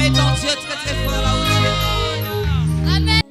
acclamer ton Dieu très très fort là où tu es. Amen. Amen.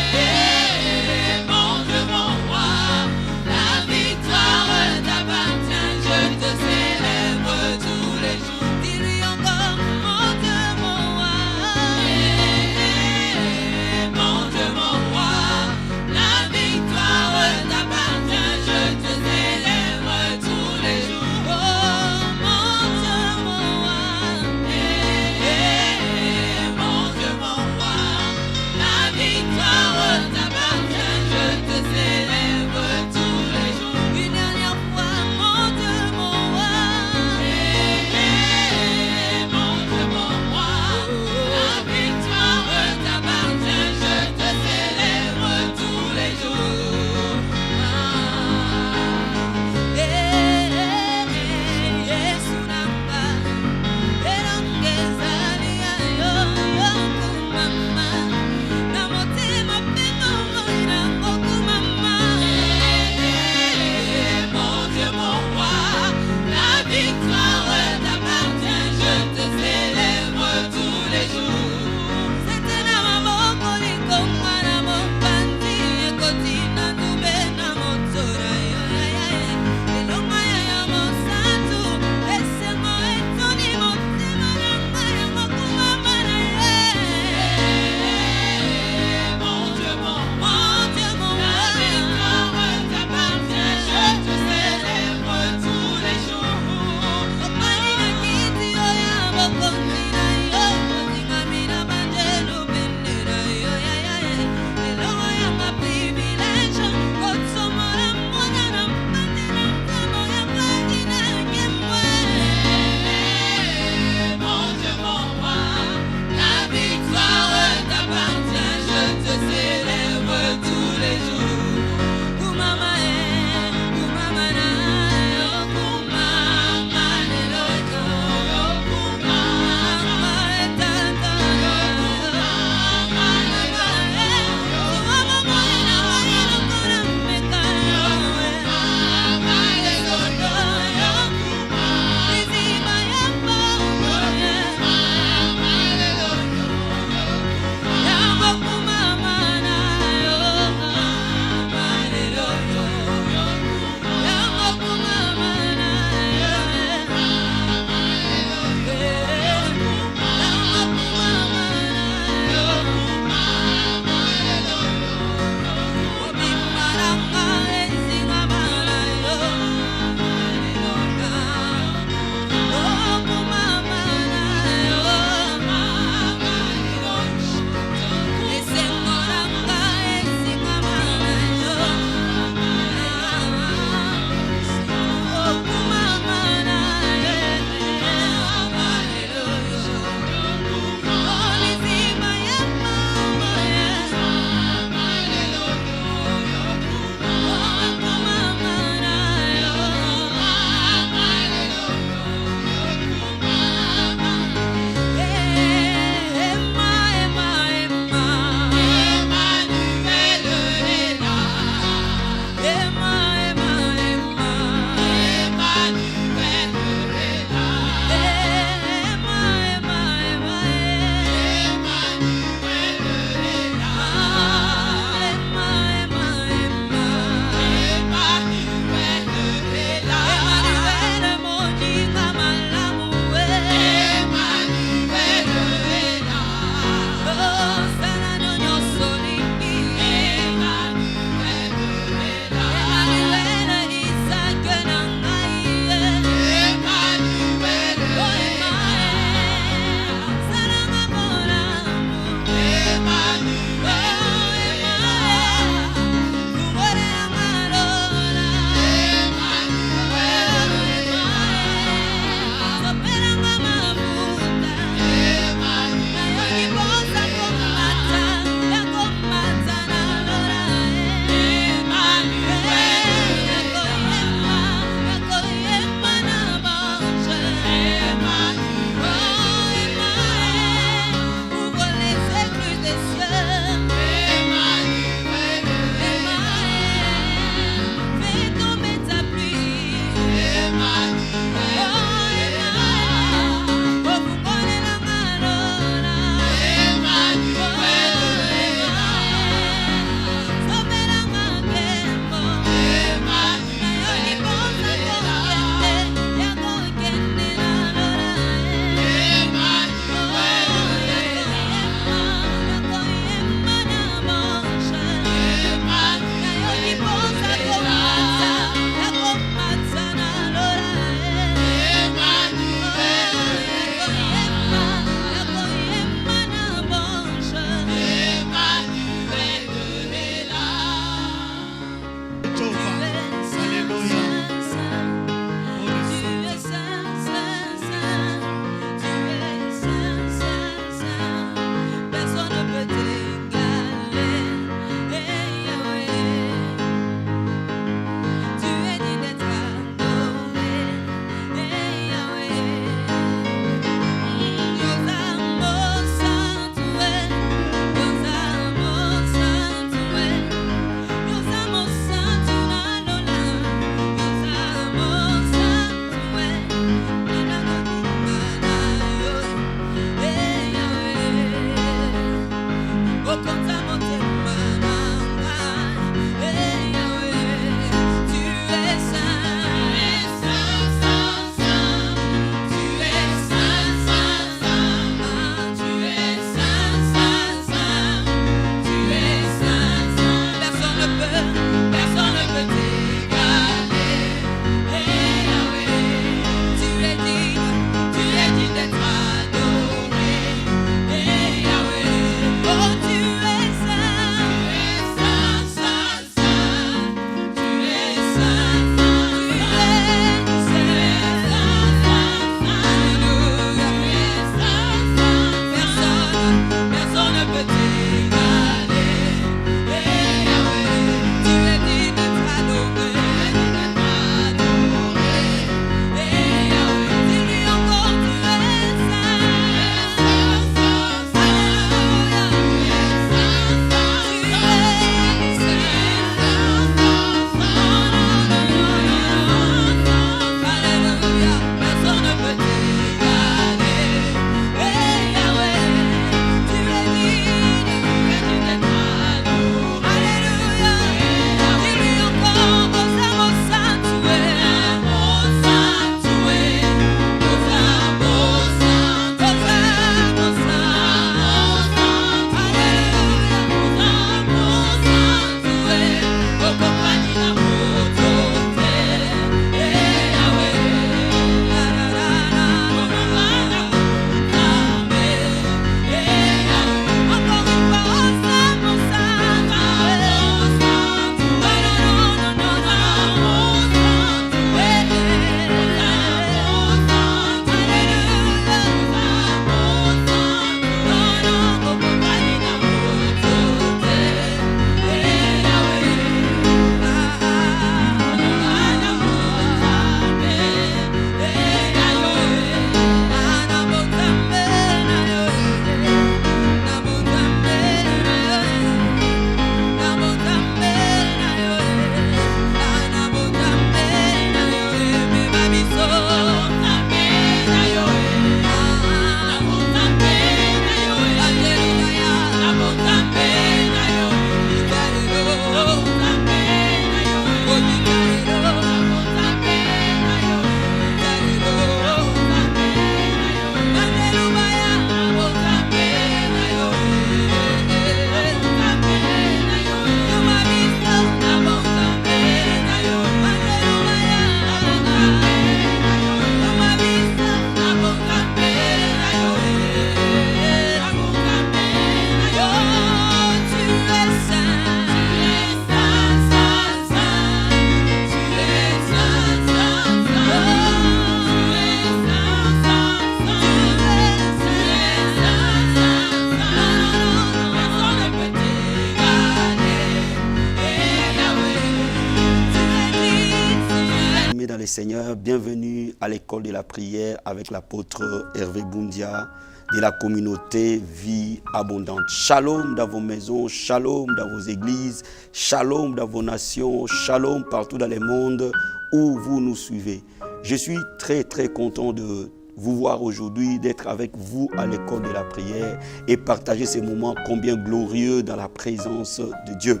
le Seigneur, bienvenue à l'école de la prière avec l'apôtre Hervé Boundia de la communauté Vie Abondante. Shalom dans vos maisons, shalom dans vos églises, shalom dans vos nations, shalom partout dans le monde où vous nous suivez. Je suis très content de vous voir aujourd'hui, d'être avec vous à l'école de la prière et partager ces moments combien glorieux dans la présence de Dieu.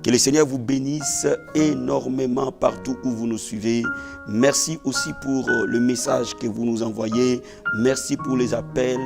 Que le Seigneur vous bénisse énormément partout où vous nous suivez. Merci aussi pour le message que vous nous envoyez. Merci pour les appels.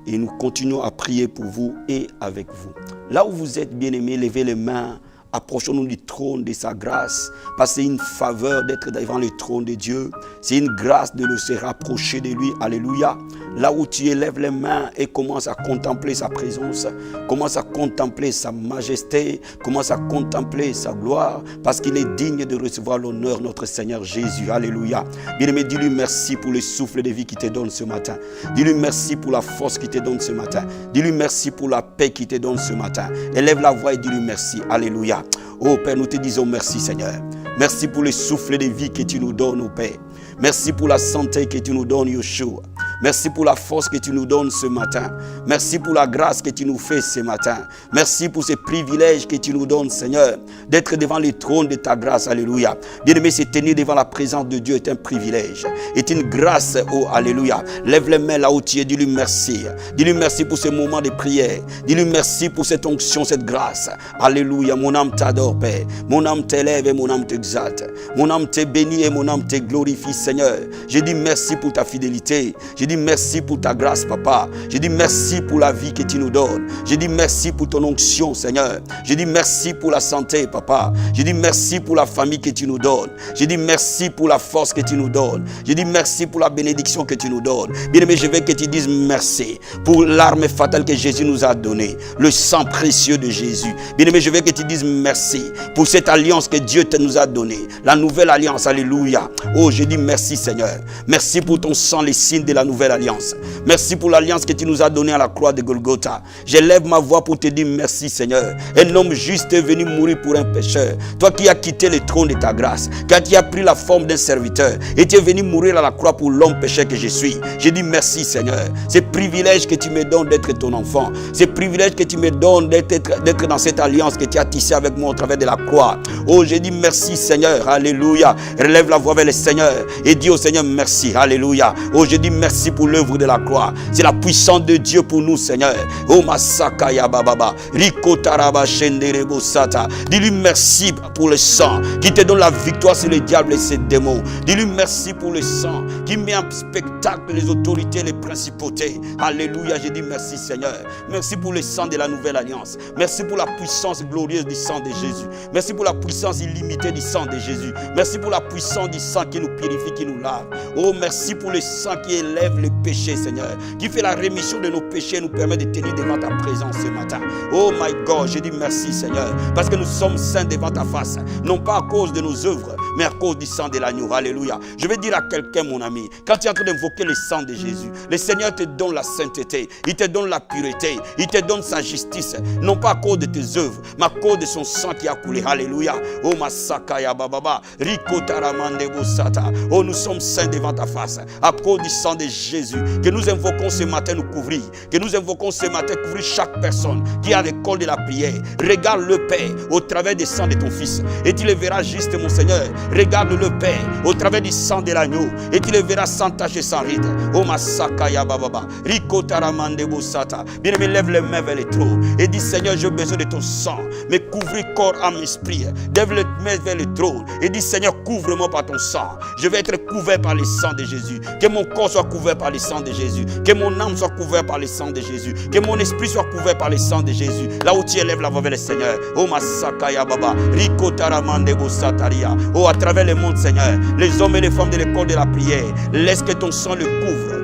Et nous continuons à prier pour vous et avec vous. Là où vous êtes bien-aimés, levez les mains. Approchons-nous du trône de sa grâce. Parce que c'est une faveur d'être devant le trône de Dieu. C'est une grâce de se rapprocher de lui. Alléluia. Là où tu élèves les mains et commences à contempler sa présence, commence à contempler sa majesté, commence à contempler sa gloire, parce qu'il est digne de recevoir l'honneur, notre Seigneur Jésus. Alléluia. Bien-aimé, dis-lui merci pour le souffle de vie qu'il te donne ce matin. Dis-lui merci pour la force qu'il te donne ce matin. Dis-lui merci pour la paix qu'il te donne ce matin. Élève la voix et dis-lui merci. Alléluia. Oh Père, nous te disons merci Seigneur. Merci pour le souffle de vie que tu nous donnes, oh Père. Merci pour la santé que tu nous donnes, Yeshua. Merci pour la force que tu nous donnes ce matin. Merci pour la grâce que tu nous fais ce matin. Merci pour ces privilèges que tu nous donnes, Seigneur, d'être devant le trône de ta grâce. Alléluia. Bien-aimé, se tenir devant la présence de Dieu est un privilège, est une grâce. Oh, alléluia. Lève les mains là où tu es. Dis-lui merci. Dis-lui merci pour ce moment de prière. Dis-lui merci pour cette onction, cette grâce. Alléluia. Mon âme t'adore, Père. Mon âme t'élève et mon âme t'exalte. Mon âme te bénit et mon âme te glorifie, Seigneur. Je dis merci pour ta fidélité. Je dis merci pour ta grâce, Papa. Je dis merci pour la vie que tu nous donnes. Je dis merci pour ton onction, Seigneur. Je dis merci pour la santé, Papa. Je dis merci pour la famille que tu nous donnes. Je dis merci pour la force que tu nous donnes. Je dis merci pour la bénédiction que tu nous donnes. Bien-aimé, je veux que tu dises merci pour l'arme fatale que Jésus nous a donnée, le sang précieux de Jésus. Bien-aimé, je veux que tu dises merci pour cette alliance que Dieu nous a donnée, la nouvelle alliance. Alléluia. Oh, je dis merci, Seigneur. Merci pour ton sang, les signes de la nouvelle alliance. Merci pour l'alliance que tu nous as donnée à la croix de Golgotha. J'élève ma voix pour te dire merci, Seigneur. Un homme juste est venu mourir pour un pécheur. Toi qui as quitté le trône de ta grâce, quand tu as pris la forme d'un serviteur et tu es venu mourir à la croix pour l'homme pécheur que je suis. Je dis merci, Seigneur. C'est privilège que tu me donnes d'être ton enfant. C'est privilège que tu me donnes d'être dans cette alliance que tu as tissée avec moi au travers de la croix. Oh, je dis merci, Seigneur. Alléluia. Relève la voix vers le Seigneur et dis au Seigneur merci. Alléluia. Oh, je dis merci pour l'œuvre de la croix. C'est la puissance de Dieu pour nous, Seigneur. Oh, Masaka ya bababa. Riko taraba shenderebo sata. Dis-lui merci pour le sang qui te donne la victoire sur le diable et ses démons. Dis-lui merci pour le sang qui met en spectacle les autorités, les principautés. Alléluia. Je dis merci, Seigneur. Merci pour le sang de la nouvelle alliance. Merci pour la puissance glorieuse du sang de Jésus. Merci pour la puissance illimitée du sang de Jésus. Merci pour la puissance du sang qui nous purifie, qui nous lave. Oh, merci pour le sang qui élève les péchés, Seigneur, qui fait la rémission de nos péchés et nous permet de tenir devant ta présence ce matin. Oh my God, je dis merci, Seigneur, parce que nous sommes saints devant ta face, non pas à cause de nos œuvres, mais à cause du sang de l'agneau. Alléluia. Je vais dire à quelqu'un, mon ami, quand tu es en train d'invoquer le sang de Jésus, le Seigneur te donne la sainteté, il te donne la pureté, il te donne sa justice, non pas à cause de tes œuvres, mais à cause de son sang qui a coulé. Alléluia. Oh Masaka ya bababa, Riko taramande bosata. Oh, nous sommes saints devant ta face, à cause du sang de Jésus, que nous invoquons ce matin nous couvrir, que nous invoquons ce matin couvrir chaque personne qui est à l'école de la prière. Regarde le Père au travers du sang de ton Fils et tu le verras juste, mon Seigneur. Regarde le Père au travers du sang de l'agneau et tu le verras sans tache et sans ride. Oh Masaka ya bababa, Riko taramande bosata. Bien-aimé, lève les mains vers le trône et dis Seigneur, j'ai besoin de ton sang, mais couvrir corps, âme, esprit. Lève les mains vers le trône et dis Seigneur, couvre-moi par ton sang. Je vais être couvert par le sang de Jésus. Que mon corps soit couvert par le sang de Jésus. Que mon âme soit couverte par le sang de Jésus. Que mon esprit soit couvert par le sang de Jésus. Là où tu élèves la voix vers le Seigneur. Oh Masaka ya baba. Riko taramande bosataria. Oh, à travers le monde, Seigneur, les hommes et les femmes de l'école de la prière, laisse que ton sang le couvre.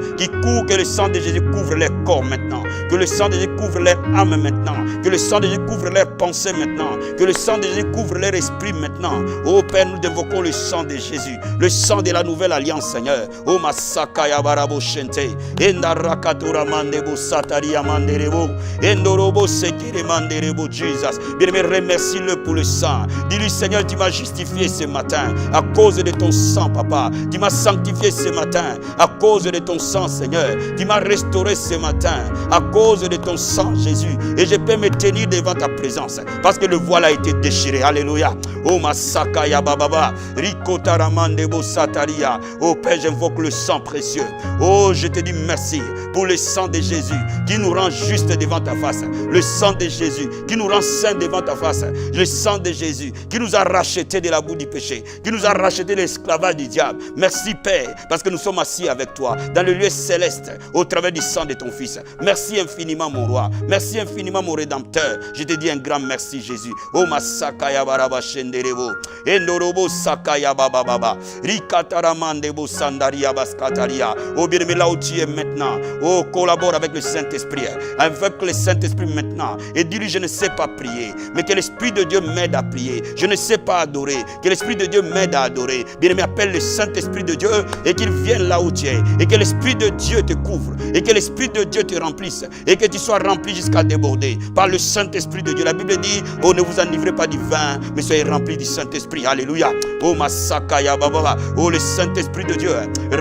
Que le sang de Jésus couvre leur corps maintenant. Que le sang de Jésus couvre leur âme maintenant. Que le sang de Jésus couvre leurs pensées maintenant. Que le sang de Jésus couvre leur esprit maintenant. Oh Père, nous invoquons le sang de Jésus. Le sang de la nouvelle alliance, Seigneur. Oh Masaka ya barabo robo shente. Enda rakatura mandebo sataria manderebo. Endorobo sekere manderebo Jesus. Bien-aimé, remercie-le pour le sang. Dis-lui, Seigneur, tu m'as justifié ce matin à cause de ton sang, papa. Tu m'as sanctifié ce matin à cause de ton sang, Seigneur. Tu m'as restauré ce matin à cause de ton sang, Jésus. Et je peux me tenir devant ta présence parce que le voile a été déchiré. Alléluia. Oh, Masaka ya bababa. Rikotaramandebo sataria. Oh, Père, j'invoque le sang précieux. Oh, je te dis merci pour le sang de Jésus qui nous rend juste devant ta face. Le sang de Jésus qui nous rend saints devant ta face. Le sang de Jésus qui nous a rachetés de la boue du péché, qui nous a rachetés de l'esclavage du diable. Merci, Père, parce que nous sommes assis avec toi dans le lieu céleste au travers du sang de ton Fils. Merci infiniment, mon roi. Merci infiniment, mon rédempteur. Je te dis un grand merci, Jésus. Oh, Masakaya baraba shenderebo. Endorobo sakaya baba baba. Rikataramandebo sandaria baskataria. Oh, bien-aimé, là où tu es maintenant, oh, collabore avec le Saint-Esprit. Avec le Saint-Esprit maintenant. Et dis-lui, je ne sais pas prier, mais que l'Esprit de Dieu m'aide à prier. Je ne sais pas adorer, que l'Esprit de Dieu m'aide à adorer. Bien-aimé, appelle le Saint-Esprit de Dieu et qu'il vienne là où tu es. Et que l'Esprit de Dieu te couvre. Et que l'Esprit de Dieu te remplisse. Et que tu sois rempli jusqu'à déborder par le Saint-Esprit de Dieu. La Bible dit, oh, ne vous enivrez pas du vin, mais soyez remplis du Saint-Esprit. Alléluia. Oh, Masakaya Baba. Oh, le Saint-Esprit de Dieu,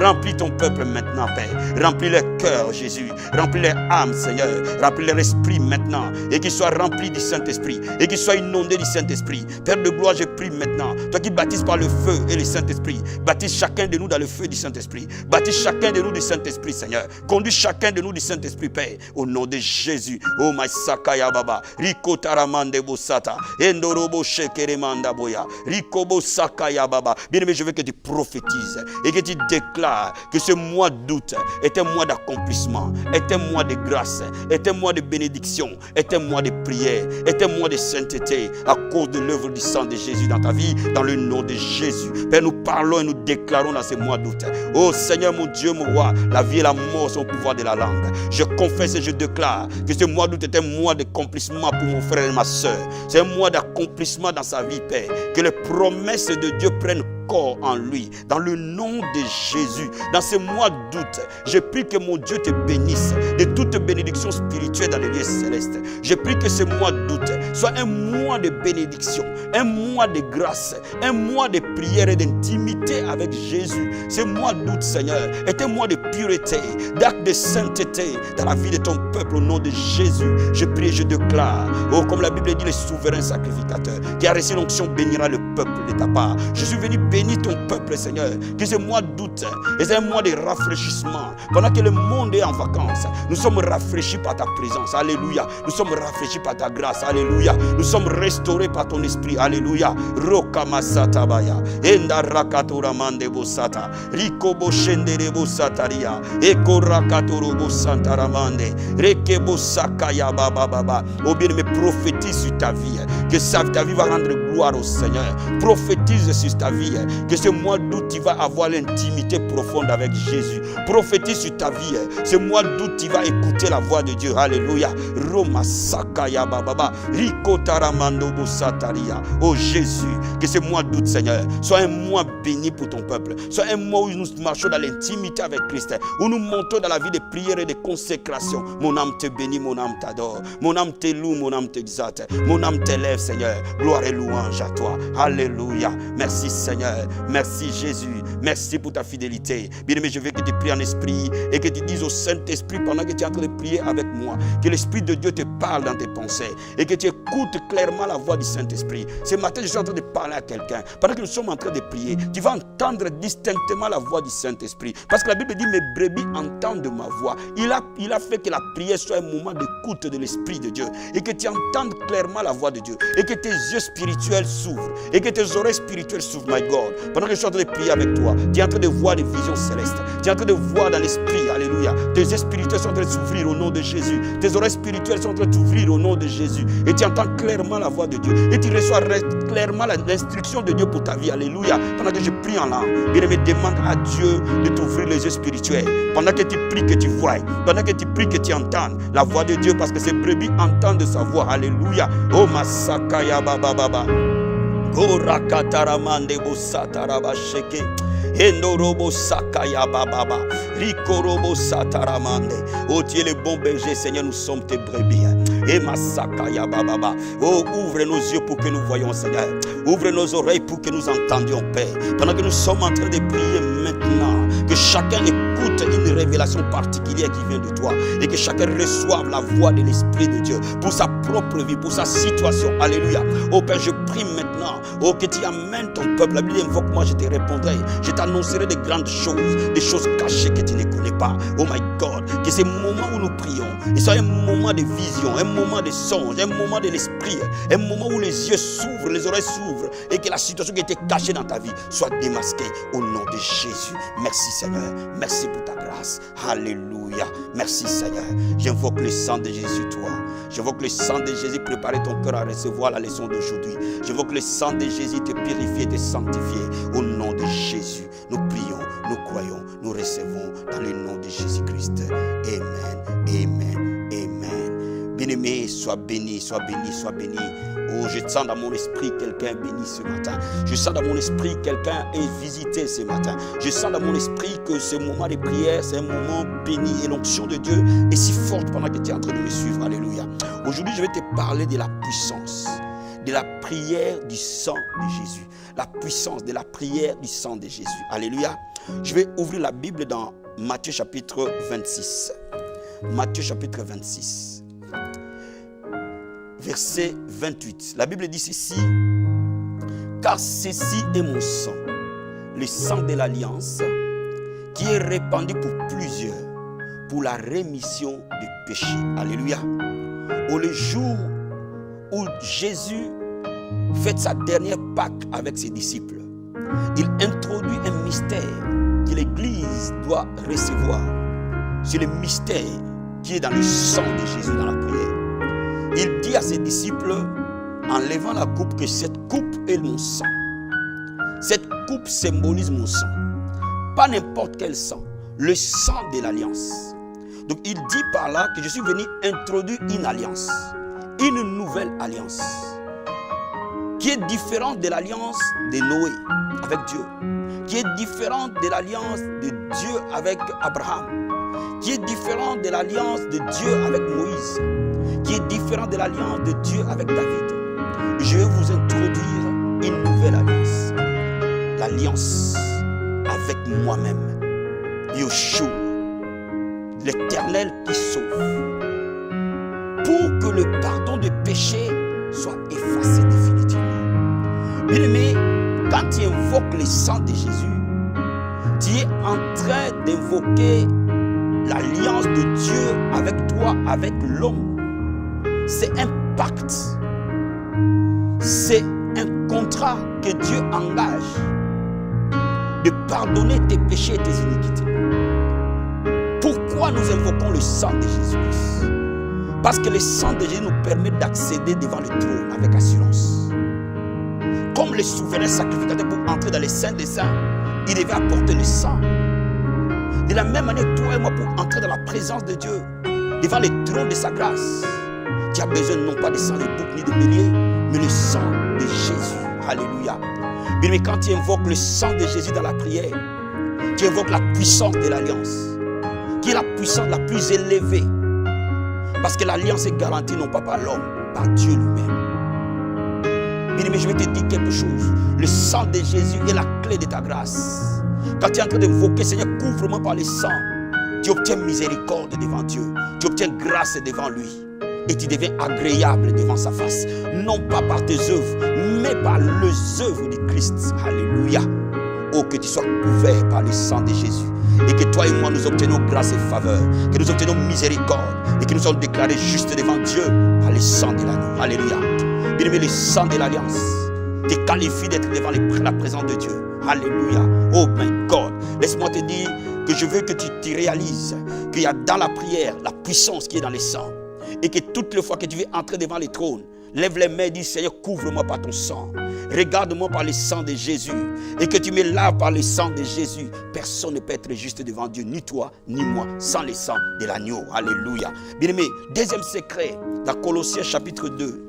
remplis ton peuple maintenant, Père. Remplis leur cœur, Jésus. Remplis leur âme, Seigneur. Remplis leur esprit maintenant. Et qu'ils soient remplis du Saint-Esprit. Et qu'ils soient inondés du Saint-Esprit. Père de gloire, je prie maintenant. Toi qui baptises par le feu et le Saint-Esprit. Baptise chacun de nous dans le feu du Saint-Esprit. Baptise chacun de nous du Saint-Esprit, Seigneur. Conduis chacun de nous du Saint-Esprit, Père. Au nom de Jésus. Oh, my Sakaya Baba. Riko Taramande Bosata. Endorobo Shekeremanda Boya. Rikobo Sakaya Baba. Bien-aimé, je veux que tu prophétises et que tu déclares que ce mois d'août est un mois d'accomplissement, est un mois de grâce, est un mois de bénédiction, est un mois de prière, est un mois de sainteté à cause de l'œuvre du sang de Jésus dans ta vie, dans le nom de Jésus. Père, nous parlons et nous déclarons dans ce mois d'août. Oh Seigneur, mon Dieu, mon roi, la vie et la mort sont au pouvoir de la langue. Je confesse et je déclare que ce mois d'août est un mois d'accomplissement pour mon frère et ma soeur. C'est un mois d'accomplissement dans sa vie, Père. Que les promesses de Dieu prennent corps en lui, dans le nom de Jésus. Dans ce mois d'août, je prie que mon Dieu te bénisse de toute bénédiction spirituelle dans les lieux célestes. Je prie que ce mois d'août soit un mois de bénédiction, un mois de grâce, un mois de prière et d'intimité avec Jésus. Ce mois d'août, Seigneur, est un mois de pureté, d'acte de sainteté dans la vie de ton peuple au nom de Jésus. Je prie et je déclare, oh, comme la Bible dit, le souverain sacrificateur qui a reçu l'onction bénira le peuple de ta part. Je suis venu bénis ton peuple, Seigneur. Que ce mois d'août est un mois de rafraîchissement. Pendant que le monde est en vacances, nous sommes rafraîchis par ta présence. Alléluia. Nous sommes rafraîchis par ta grâce. Alléluia. Nous sommes restaurés par ton esprit. Alléluia. Rokamasata baya. Enda rakatora mande bosata. Rikobo shendere bosataria. Eko rakatoro bosantaramande. Rekebo sakaya baba baba. Oh bien-aimé, prophétise sur ta vie. Que ta vie va rendre gloire au Seigneur. Prophétise sur ta vie. Que ce mois d'août, tu vas avoir l'intimité profonde avec Jésus. Prophétise sur ta vie. Ce mois d'août, tu vas écouter la voix de Dieu. Alléluia. Roma sakaya bababa. Riko taramando bosataria. Oh Jésus, que ce mois d'août, Seigneur, soit un mois béni pour ton peuple. Soit un mois où nous marchons dans l'intimité avec Christ. Où nous montons dans la vie de prière et de consécration. Mon âme te bénit, mon âme t'adore. Mon âme te loue, mon âme t'exalte. Mon âme t'élève, Seigneur. Gloire et louange à toi. Alléluia. Merci Seigneur. Merci Jésus. Merci pour ta fidélité. Bien-aimé, je veux que tu pries en esprit et que tu dises au Saint-Esprit pendant que tu es en train de prier avec moi, que l'Esprit de Dieu te parle dans tes pensées et que tu écoutes clairement la voix du Saint-Esprit. Ce matin, je suis en train de parler à quelqu'un. Pendant que nous sommes en train de prier, tu vas entendre distinctement la voix du Saint-Esprit. Parce que la Bible dit, mes brebis entendent ma voix. Il a fait que la prière soit un moment d'écoute de l'Esprit de Dieu et que tu entendes clairement la voix de Dieu et que tes yeux spirituels s'ouvrent et que tes oreilles spirituelles s'ouvrent, my God. Pendant que je suis en train de prier avec toi, tu es en train de voir des visions célestes. Tu es en train de voir dans l'esprit, alléluia. Tes yeux spirituels sont en train de s'ouvrir au nom de Jésus. Tes oreilles spirituelles sont en train de s'ouvrir au nom de Jésus. Et tu entends clairement la voix de Dieu. Et tu reçois clairement l'instruction de Dieu pour ta vie, alléluia. Pendant que je prie en langue, bien-aimé, demande à Dieu de t'ouvrir les yeux spirituels. Pendant que tu pries, que tu vois. Pendant que tu pries, que tu entendes la voix de Dieu. Parce que ces brebis entendent sa voix, alléluia. Oh, Masakaya Baba Baba. Oh, Rakataramande Bosatarabasheke. Endorobo sakaya bababa. Rikorobo Sataramande. Oh, tu es le bon berger, Seigneur, nous sommes tes brebis. Et Masakaya Baba. Oh, ouvre nos yeux pour que nous voyions, Seigneur. Ouvre nos oreilles pour que nous entendions, Père. Pendant que nous sommes en train de prier maintenant, que chacun écoute une révélation particulière qui vient de toi et que chacun reçoive la voix de l'Esprit de Dieu pour sa propre vie, pour sa situation. Alléluia. Oh Père, je prie maintenant, oh, que tu amènes ton peuple. La Bible invoque, moi je te répondrai. Je t'annoncerai de grandes choses, des choses cachées que tu ne connais pas. Oh my God, que ces moments où nous prions, il soit un moment de vision, un moment de songe, un moment de l'esprit, un moment où les yeux s'ouvrent, les oreilles s'ouvrent et que la situation qui était cachée dans ta vie soit démasquée au nom de Jésus. Merci Seigneur, merci pour ta grâce. Alléluia, merci Seigneur. J'invoque le sang de Jésus, toi. J'invoque le sang de Jésus, préparer ton cœur à recevoir la leçon d'aujourd'hui. J'invoque le sang de Jésus, te purifier, te sanctifier. Au nom de Jésus, nous prions, nous croyons, nous recevons dans le nom de Jésus-Christ. Amen, amen, amen. Bien-aimé, sois béni, sois béni, sois béni. Oh, je sens dans mon esprit quelqu'un béni ce matin. Je sens dans mon esprit quelqu'un est visité ce matin. Je sens dans mon esprit que ce moment de prière, c'est un moment béni. Et l'onction de Dieu est si forte pendant que tu es en train de me suivre. Alléluia. Aujourd'hui, je vais te parler de la puissance de la prière du sang de Jésus. La puissance de la prière du sang de Jésus. Alléluia. Je vais ouvrir la Bible dans Matthieu chapitre 26. Matthieu chapitre 26. Verset 28. La Bible dit ceci. Car ceci est mon sang, le sang de l'alliance, qui est répandu pour plusieurs, pour la rémission des péchés. Alléluia. Au le jour où Jésus fait sa dernière Pâque avec ses disciples, il introduit un mystère que l'Église doit recevoir. C'est le mystère qui est dans le sang de Jésus dans la prière. Il dit à ses disciples, en levant la coupe, que cette coupe est mon sang. Cette coupe symbolise mon sang. Pas n'importe quel sang, le sang de l'alliance. Donc il dit par là que je suis venu introduire une alliance, une nouvelle alliance, qui est différente de l'alliance de Noé avec Dieu, qui est différente de l'alliance de Dieu avec Abraham, qui est différente de l'alliance de Dieu avec Moïse, qui est différente de l'alliance de Dieu avec David. Je vais vous introduire une nouvelle alliance, l'alliance avec moi-même, Yeshua, l'Éternel qui sauve, pour que le pardon des péchés soit effacé définitivement. Bien-aimé, quand tu invoques le sang de Jésus, tu es en train d'invoquer l'alliance de Dieu avec toi, avec l'homme. C'est un pacte. C'est un contrat que Dieu engage de pardonner tes péchés et tes iniquités. Pourquoi nous invoquons le sang de Jésus-Christ? Parce que le sang de Jésus nous permet d'accéder devant le trône avec assurance. Comme le souverain sacrificateur, pour entrer dans les saints des saints, il devait apporter le sang. De la même manière, toi et moi, pour entrer dans la présence de Dieu, devant le trône de sa grâce, tu as besoin non pas de sang de bouc ni de bélier, mais le sang de Jésus. Alléluia. Mais quand tu invoques le sang de Jésus dans la prière, tu invoques la puissance de l'alliance, qui est la puissance la plus élevée. Parce que l'alliance est garantie non pas par l'homme, par Dieu lui-même. Bien-aimé, je vais te dire quelque chose. Le sang de Jésus est la clé de ta grâce. Quand tu es en train d'invoquer, Seigneur, couvre-moi par le sang, tu obtiens miséricorde devant Dieu. Tu obtiens grâce devant lui. Et tu deviens agréable devant sa face. Non pas par tes œuvres, mais par les œuvres du Christ. Alléluia. Oh, que tu sois couvert par le sang de Jésus. Et que toi et moi nous obtenons grâce et faveur. Que nous obtenons miséricorde. Et que nous soyons déclarés justes devant Dieu par le sang de l'agneau. Alléluia. Bien-aimé, le sang de l'alliance te qualifie d'être devant la présence de Dieu. Alléluia. Oh my God. Laisse-moi te dire que je veux que tu réalises qu'il y a dans la prière la puissance qui est dans le sang. Et que toutes les fois que tu veux entrer devant les trônes, lève les mains et dis, Seigneur, couvre-moi par ton sang. Regarde-moi par le sang de Jésus. Et que tu me laves par le sang de Jésus. Personne ne peut être juste devant Dieu, ni toi, ni moi, sans le sang de l'agneau. Alléluia. Bien-aimé, deuxième secret, dans Colossiens chapitre 2.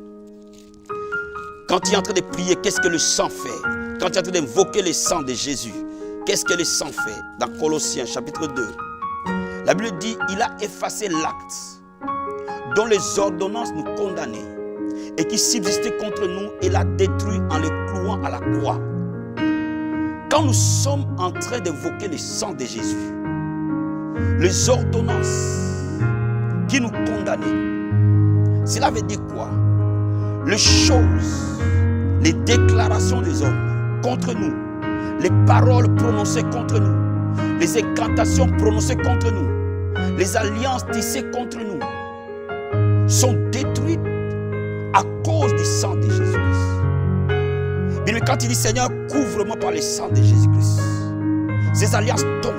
Quand tu es en train de prier, qu'est-ce que le sang fait? Quand tu es en train d'invoquer le sang de Jésus, qu'est-ce que le sang fait? Dans Colossiens chapitre 2, La Bible dit, il a effacé l'acte dont les ordonnances nous condamnaient et qui subsistait contre nous et l'a détruit en le clouant à la croix. Quand nous sommes en train d'évoquer le sang de Jésus, les ordonnances qui nous condamnaient, cela veut dire quoi? Les choses, les déclarations des hommes contre nous, les paroles prononcées contre nous, les incantations prononcées contre nous, les alliances tissées contre nous sont détruites à cause du sang de Jésus-Christ. Mais quand il dit Seigneur, couvre-moi par le sang de Jésus-Christ, ces alliances tombent.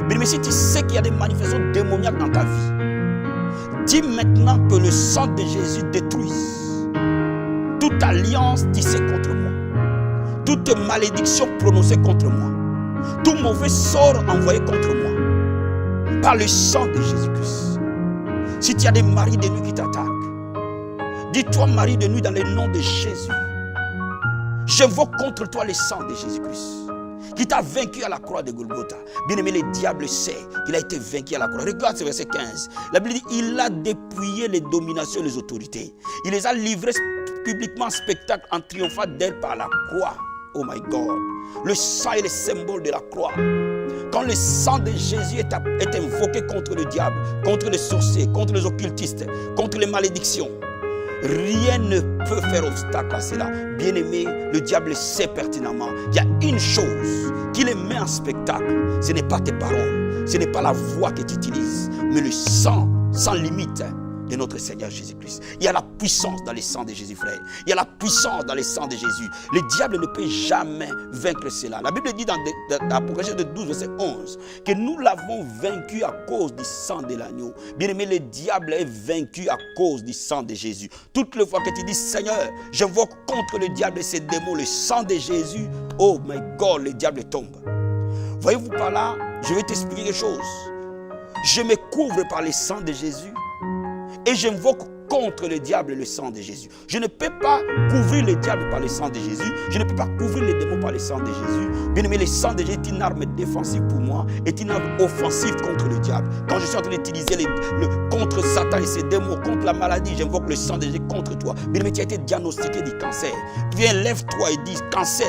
Mais si tu sais qu'il y a des manifestations démoniaques dans ta vie, dis maintenant que le sang de Jésus détruise toute alliance tissée contre moi, toute malédiction prononcée contre moi, tout mauvais sort envoyé contre moi, par le sang de Jésus-Christ. Si tu as des maris de nuit qui t'attaquent, dis-toi mari de nuit dans le nom de Jésus. J'invoque contre toi le sang de Jésus-Christ, qui t'a vaincu à la croix de Golgotha. Bien aimé, le diable sait qu'il a été vaincu à la croix. Regarde ce verset 15. La Bible dit, il a dépouillé les dominations et les autorités. Il les a livrées publiquement en spectacle en triomphant d'elles par la croix. Oh my God. Le sang est le symbole de la croix. Quand le sang de Jésus est invoqué contre le diable, contre les sorciers, contre les occultistes, contre les malédictions, rien ne peut faire obstacle à cela. Bien-aimé, le diable sait pertinemment. Il y a une chose qui les met en spectacle. Ce n'est pas tes paroles, ce n'est pas la voix que tu utilises, mais le sang sans limite de notre Seigneur Jésus-Christ. Il y a la puissance dans le sang de Jésus, frère. Il y a la puissance dans le sang de Jésus. Le diable ne peut jamais vaincre cela. La Bible dit dans l'Apocalypse de 12, verset 11, que nous l'avons vaincu à cause du sang de l'agneau. Bien aimé, le diable est vaincu à cause du sang de Jésus. Toutes les fois que tu dis, Seigneur, j'invoque contre le diable et ses démons, le sang de Jésus, oh my God, le diable tombe. Voyez-vous par là, je vais t'expliquer quelque chose. Je me couvre par le sang de Jésus. Et j'invoque contre le diable le sang de Jésus. Je ne peux pas couvrir le diable par le sang de Jésus. Je ne peux pas couvrir les démons par le sang de Jésus. Bien aimé, le sang de Jésus est une arme défensive pour moi, est une arme offensive contre le diable. Quand je suis en train d'utiliser contre Satan et ses démons, contre la maladie, j'invoque le sang de Jésus contre toi. Bien aimé, tu as été diagnostiqué du cancer. Viens, lève-toi et dis, cancer,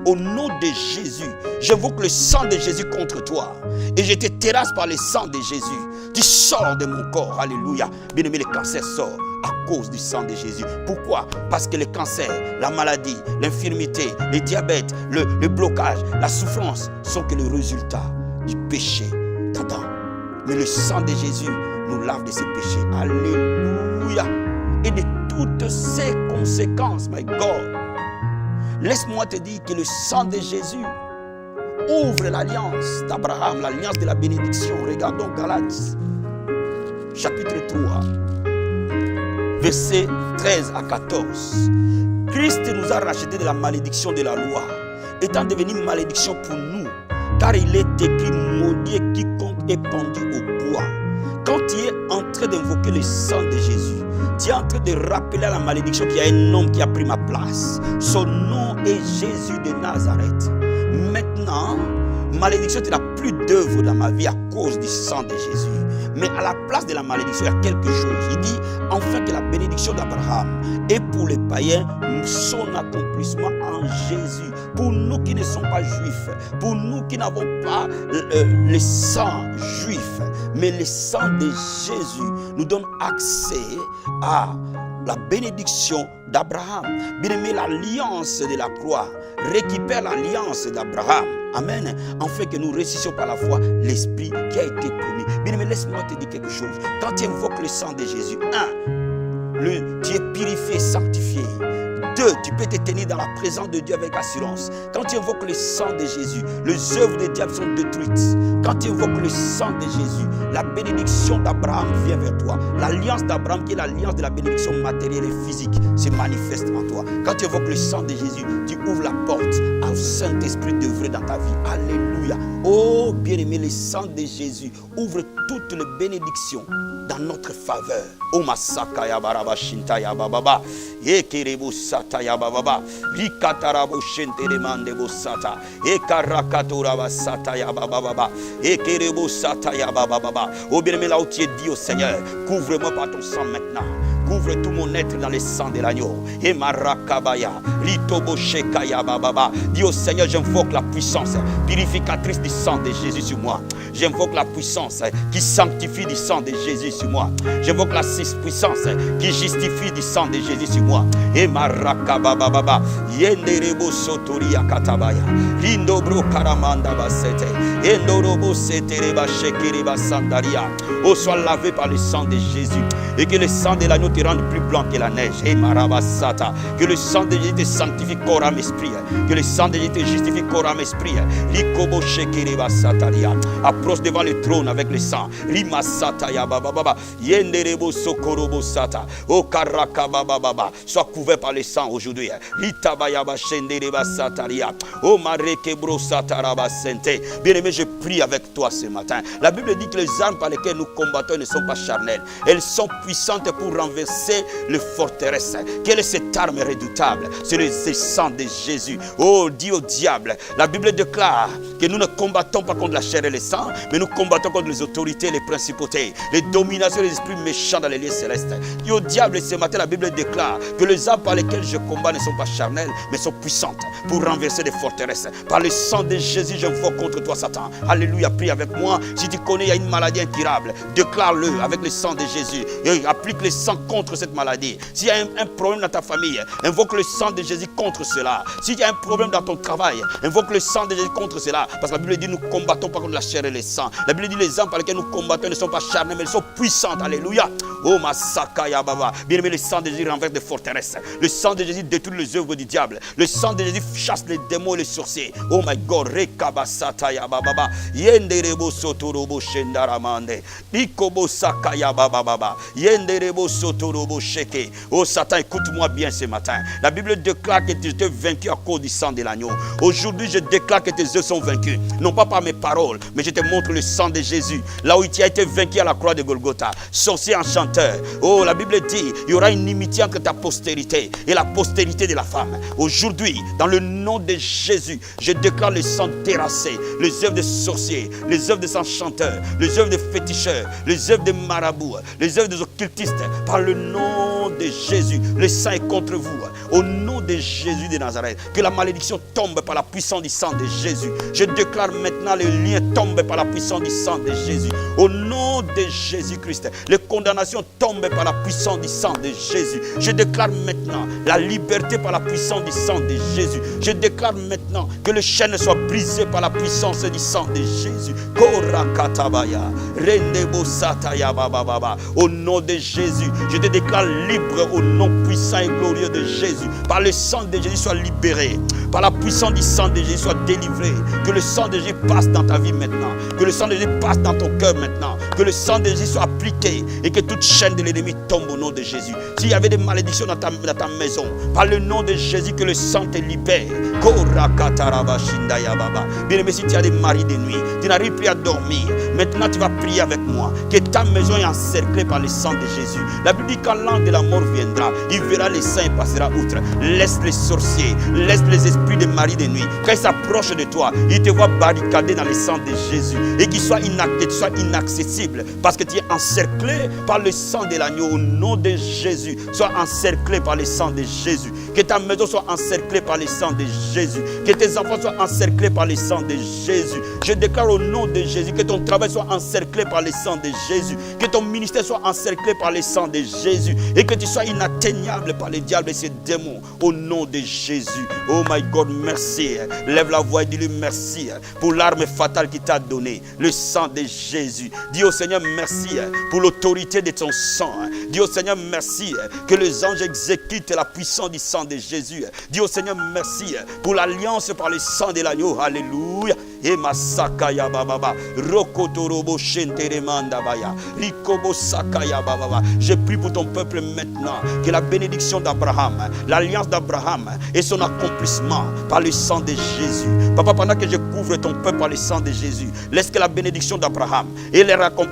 au nom de Jésus, j'invoque le sang de Jésus contre toi. Et je te terrasse par le sang de Jésus. Tu sors de mon corps, alléluia. Bien aimé, le cancer sort à cause du sang de Jésus. Pourquoi? Parce que le cancer, la maladie, l'infirmité, le diabète, le blocage, la souffrance sont que le résultat du péché d'Adam. Mais le sang de Jésus nous lave de ses péchés. Alléluia. Et de toutes ses conséquences, my God. Laisse-moi te dire que le sang de Jésus ouvre l'alliance d'Abraham, l'alliance de la bénédiction. Regardons Galates, chapitre 3, versets 13 à 14. Christ nous a rachetés de la malédiction de la loi, étant devenu malédiction pour nous, car il est écrit, maudit quiconque est pendu au bois. Quand tu es en train d'invoquer le sang de Jésus, tu es en train de rappeler à la malédiction qu'il y a un homme qui a pris ma place. Son nom est Jésus de Nazareth. Maintenant, malédiction, tu n'as plus d'œuvre dans ma vie à cause du sang de Jésus. Mais à la place de la malédiction, il y a quelque chose. Il dit, enfin que la bénédiction d'Abraham est pour les païens son accomplissement en Jésus. Pour nous qui ne sommes pas juifs, pour nous qui n'avons pas le sang juif, mais le sang de Jésus nous donne accès à la bénédiction d'Abraham. Bien-aimé, l'alliance de la croix récupère l'alliance d'Abraham. Amen. En fait que nous réussissions par la foi l'esprit qui a été promis. Bien-aimé, laisse-moi te dire quelque chose. Quand tu invoques le sang de Jésus, tu es purifié, sanctifié. 2, tu peux te tenir dans la présence de Dieu avec assurance. Quand tu invoques le sang de Jésus, les œuvres du diable sont détruites. Quand tu invoques le sang de Jésus, la bénédiction d'Abraham vient vers toi. L'alliance d'Abraham, qui est l'alliance de la bénédiction matérielle et physique, se manifeste en toi. Quand tu invoques le sang de Jésus, tu ouvres la porte à au Saint-Esprit d'œuvrer dans ta vie. Alléluia. Oh, bien-aimé, le sang de Jésus ouvre toutes les bénédictions dans notre faveur. Oh, Masaka Yabaraba Shinta Yababa. Ekerebo Sata Yababa. Rikatarabo Shente Demandebo Sata. Ekarakatoraba Sata Yababa. Ekerebo Sata Yababa. Oh, bien-aimé, là où tu es, dit au Seigneur, couvre-moi par ton sang maintenant. Couvre tout mon être dans le sang de l'agneau. Et Marakabaya, Litobo Shekaya Baba. Dis au Seigneur, j'invoque la puissance purificatrice du sang de Jésus sur moi. J'invoque la puissance qui sanctifie du sang de Jésus sur moi. J'invoque la puissance qui justifie du sang de Jésus sur moi. Et Marakababa Baba. Yenderebo Sotoria Katabaya. Lindobro Karamanda Basete. Endorobo Setereba Shekeriba Sandaria. Oh, sois lavé par le sang de Jésus. Et que le sang de l'agneau te rende plus blanc que la neige. Et Marabasata. Que le sang de Jésus te sanctifie corps, âme, esprit. Que le sang de Jésus te justifie corps, âme, esprit. Likobo Shekeriba Sataria. Approche devant le trône avec le sang. Lima Sataya Baba Baba. Yenderebo Sokorobo Sata. O Karaka Baba Baba. Sois couvert par le sang aujourd'hui. Litabayaba Shendereba Sataria. O Marekebro Sataraba Sente. Bien-aimé, je prie avec toi ce matin. La Bible dit que les armes par lesquelles nous combattons ne sont pas charnelles. Elles sont puissantes pour renverser les forteresses. Quelle est cette arme redoutable? C'est le sang de Jésus. Oh, dis au diable. La Bible déclare que nous ne combattons pas contre la chair et le sang, mais nous combattons contre les autorités, les principautés, les dominations des esprits méchants dans les lieux célestes. Dis au diable, ce matin, la Bible déclare que les armes par lesquelles je combats ne sont pas charnelles, mais sont puissantes pour renverser des forteresses. Par le sang de Jésus, j'invoque contre toi, Satan. Alléluia, prie avec moi. Si tu connais, il y a une maladie incurable, déclare-le avec le sang de Jésus. Et applique le sang contre cette maladie. S'il y a un problème dans ta famille, invoque le sang de Jésus contre cela. S'il y a un problème dans ton travail, invoque le sang de Jésus contre cela. Parce que la Bible dit nous ne combattons pas contre la chair et le sang. La Bible dit les armes par lesquelles nous combattons ne sont pas charnelles, mais elles sont puissantes. Alléluia. Oh Masakaya Baba. Bien aimé, le sang de Jésus renverse des forteresses. Le sang de Jésus détruit les œuvres du diable. Le sang de Jésus chasse les démons et les sorciers. Oh my God. Rekabasataya Baba. Yenderebo Sotorobo Shendaramande. Ikobo Sakaya Baba. Yenderebo Sotorobo Sheke. Oh Satan, écoute-moi bien ce matin. La Bible déclare que tu étais vaincu à cause du sang de l'agneau. Aujourd'hui, je déclare que tes œuvres sont vaincus. Non pas par mes paroles, mais je te montre le sang de Jésus. Là où tu as été vaincu à la croix de Golgotha. Sorcier enchanteur. Oh, la Bible dit, il y aura une inimitié entre ta postérité et la postérité de la femme. Aujourd'hui, dans le nom de Jésus, je déclare le sang terrassé. Les œuvres des sorciers, les œuvres des enchanteurs, les œuvres des féticheurs, les œuvres des marabouts, les œuvres des occultistes. Par le nom de Jésus, le sang est contre vous. Au nom de Jésus de Nazareth, que la malédiction tombe par la puissance du sang de Jésus. Je déclare maintenant le lien tombe par la puissance du sang de Jésus. Au nom de Jésus-Christ, les condamnations tombent par la puissance du sang de Jésus. Je déclare maintenant la liberté par la puissance du sang de Jésus. Je déclare maintenant que le chaîne soit brisé par la puissance du sang de Jésus. Au nom de Jésus, je te déclare libre au nom puissant et glorieux de Jésus. Par le sang de Jésus, sois libéré. Par la puissance du sang de Jésus, sois délivré. Que le sang de Jésus passe dans ta vie maintenant. Que le sang de Jésus passe dans ton cœur maintenant. Que le sang de Jésus soit appliqué et que toute chaîne de l'ennemi tombe au nom de Jésus. S'il y avait des malédictions dans ta maison, par le nom de Jésus, que le sang te libère. Bien aimé, si tu as des maris de nuit, tu n'arrives plus à dormir. Maintenant, tu vas prier avec moi. Que ta maison est encerclée par le sang de Jésus. La Bible dit quand l'ange de la mort viendra, il verra les saints et passera outre. Laisse les sorciers, laisse les esprits des maris de nuit. Quand ils s'approchent de toi, ils te voient barricadé dans le sang de Jésus. Et qu'ils soient inaccessibles. Parce que tu es encerclé par le sang de l'agneau. Au nom de Jésus, sois encerclé par le sang de Jésus. Que ta maison soit encerclée par le sang de Jésus. Que tes enfants soient encerclés par le sang de Jésus. Je déclare au nom de Jésus que ton travail soit encerclé par le sang de Jésus. Que ton ministère soit encerclé par le sang de Jésus. Et que tu sois inatteignable par les diables et ses démons. Au nom de Jésus. Oh my God, merci. Lève la voix et dis-lui merci pour l'arme fatale qu'il t'a donnée. Le sang de Jésus. Dis au Seigneur merci pour l'autorité de ton sang. Dis au Seigneur merci que les anges exécutent la puissance du sang de Jésus. Dis au Seigneur merci pour l'alliance par le sang de l'agneau. Alléluia. Et Masakaya Baba. Rokotorobo Shenteremanda Baya. Rikobo Sakaya Baba. Je prie pour ton peuple maintenant. Que la bénédiction d'Abraham, l'alliance d'Abraham et son accomplissement par le sang de Jésus. Papa, pendant que je couvre ton peuple par le sang de Jésus, laisse que la bénédiction d'Abraham et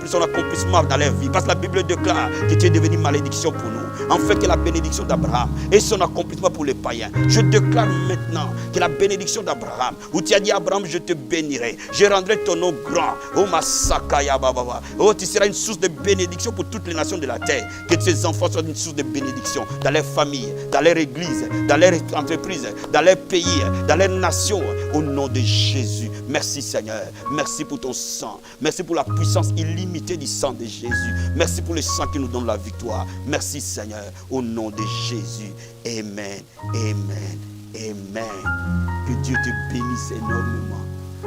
son accomplissement dans leur vie. Parce que la Bible déclare que tu es devenu malédiction pour nous. En fait, que la bénédiction d'Abraham et son accomplissement pour les païens. Je déclare maintenant que la bénédiction d'Abraham, où tu as dit Abraham, je te bénirai, je rendrai ton nom grand. Oh Masakaya Baba. Oh, tu seras une source de bénédiction pour toutes les nations de la terre. Que tes enfants soient une source de bénédiction dans leur famille, dans leur église, dans leur entreprise, dans leur pays, dans leur nation. Au nom de Jésus. Merci Seigneur. Merci pour ton sang. Merci pour la puissance illimitée du sang de Jésus. Merci pour le sang qui nous donne la victoire. Merci Seigneur. Au nom de Jésus. Amen. Amen. Amen. Que Dieu te bénisse énormément.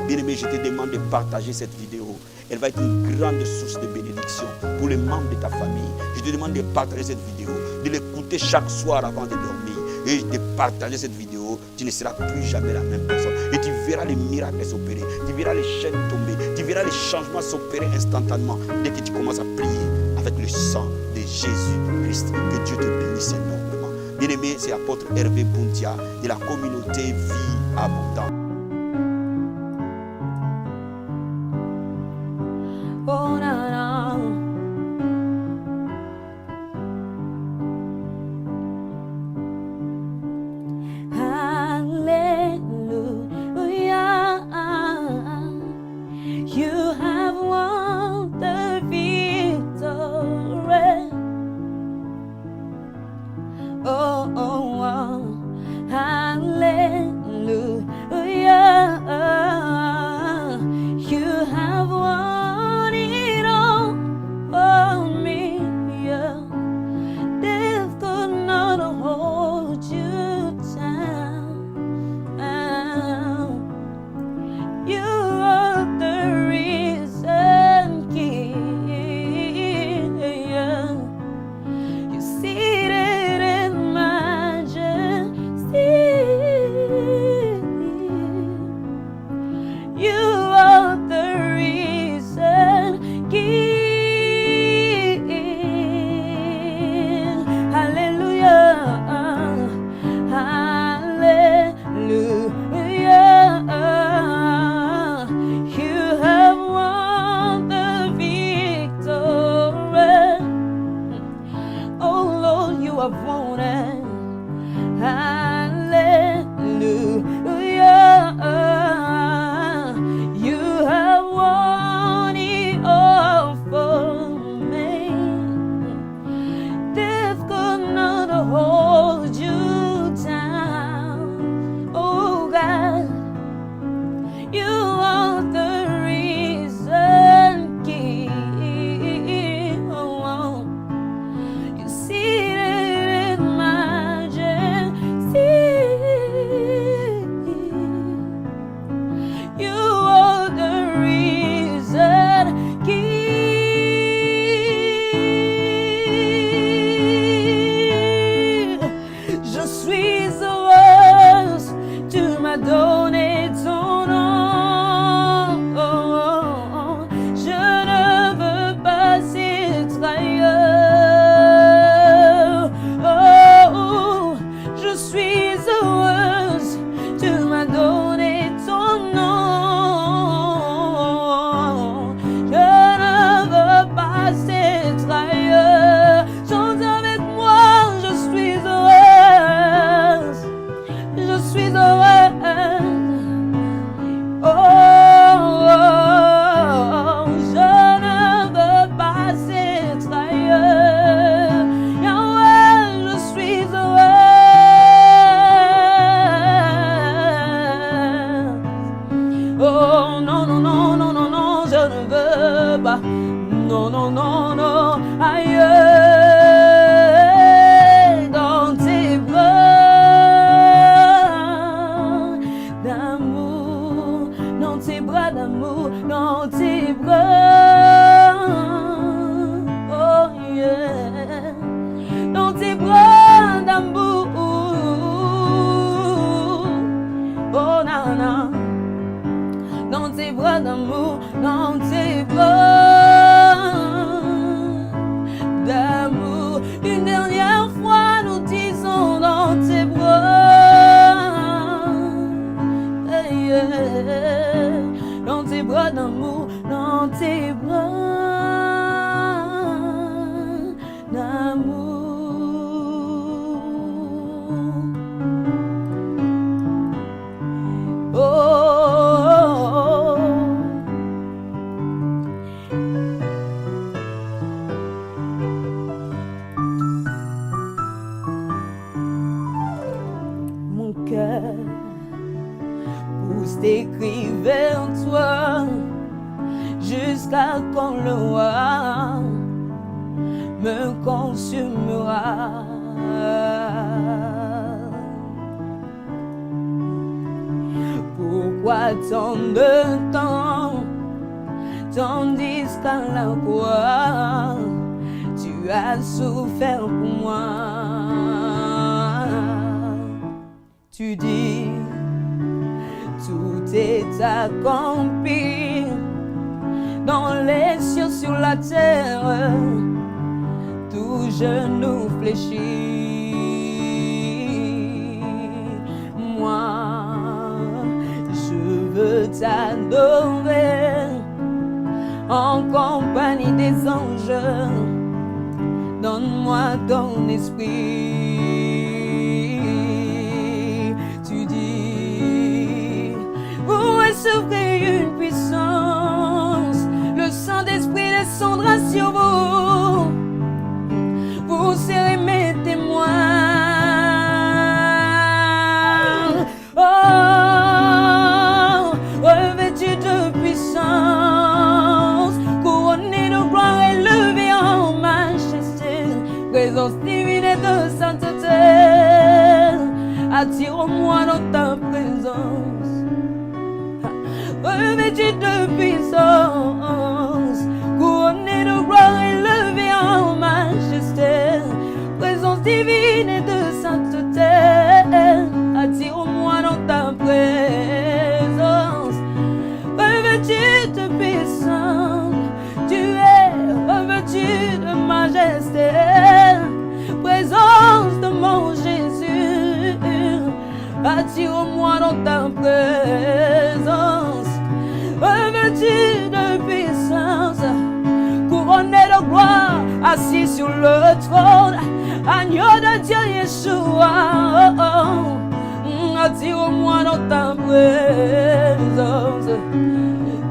Bien-aimé, je te demande de partager cette vidéo. Elle va être une grande source de bénédiction pour les membres de ta famille. Je te demande de partager cette vidéo, de l'écouter chaque soir avant de dormir. Et de partager cette vidéo, tu ne seras plus jamais la même personne. Et tu verras les miracles s'opérer, tu verras les chaînes tomber, tu verras les changements s'opérer instantanément dès que tu commences à prier avec le sang de Jésus-Christ. Que Dieu te bénisse énormément. Bien-aimé, c'est l'apôtre Hervé Boundia de la communauté Vie Abondante. Oh, na, na. Hallelujah. You have won the victory. Oh, oh, oh. Hallelujah. d'amour dans tes bras d'amour. Une dernière fois, nous disons dans tes bras, hey, yeah. Dans tes bras d'amour, dans tes bras d'amour. Oh, oh, oh. Mon cœur pousse des cris vers toi jusqu'à quand le roi me consumera. Pourquoi tant de temps, tandis qu'à la croix, tu as souffert pour moi? Tu dis, tout est accompli dans les cieux, sur la terre, tout genou fléchit. Moi, je veux t'adorer en compagnie des anges. Donne-moi ton esprit. Tu dis, vous recevrez une puissance, le Saint-Esprit descendra sur vous. Vous serez mes témoins. Oh, revêtus de puissance, couronnés de gloire, élevés en majesté, présence divine et de sainteté, attire-moi dans ta présence. Revêtus de puissance, couronnés de gloire, élevés en majesté, présence divine et de sainteté, attire-moi dans ta présence. Revêtu de puissance, tu es revêtu de majesté, présence de mon Jésus, attire-moi dans ta présence. Revêtu de puissance, couronné de gloire, assis sur le trône, agneau de Dieu Yeshua, oh, oh. Attire-moi dans ta présence.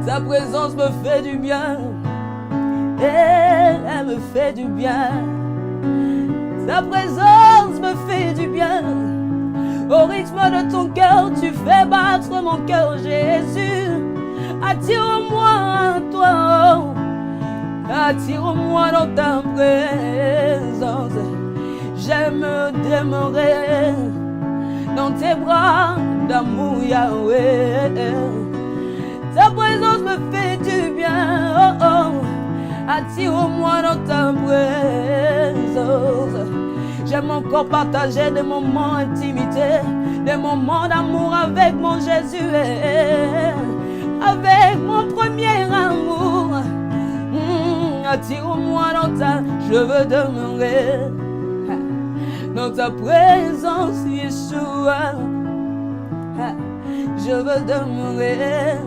Ta présence me fait du bien, elle me fait du bien. Ta présence me fait du bien. Au rythme de ton cœur, tu fais battre mon cœur, Jésus. Attire-moi à toi, attire-moi dans ta présence. J'aime demeurer dans tes bras d'amour, Yahweh. Ta présence me fait du bien, oh, oh. Attire-moi dans ta présence. J'aime encore partager des moments d'intimité, des moments d'amour avec mon Jésus, avec mon premier amour. Attire-moi dans ta, je veux demeurer dans ta présence, Yeshua. Je veux demeurer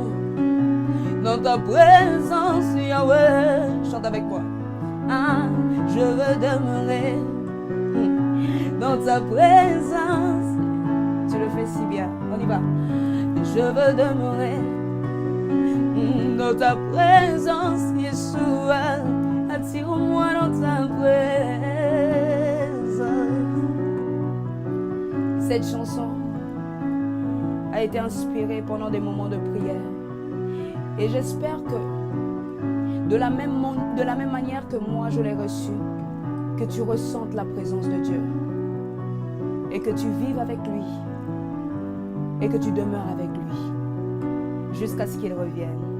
dans ta présence, Yahweh. Chante avec moi. Je veux demeurer dans ta présence. Tu le fais si bien. On y va. Je veux demeurer dans ta présence, Yeshua. Attire-moi dans ta présence. Cette chanson a été inspirée pendant des moments de prière. Et j'espère que de la même manière que moi je l'ai reçue, que tu ressentes la présence de Dieu et que tu vives avec lui et que tu demeures avec lui jusqu'à ce qu'il revienne.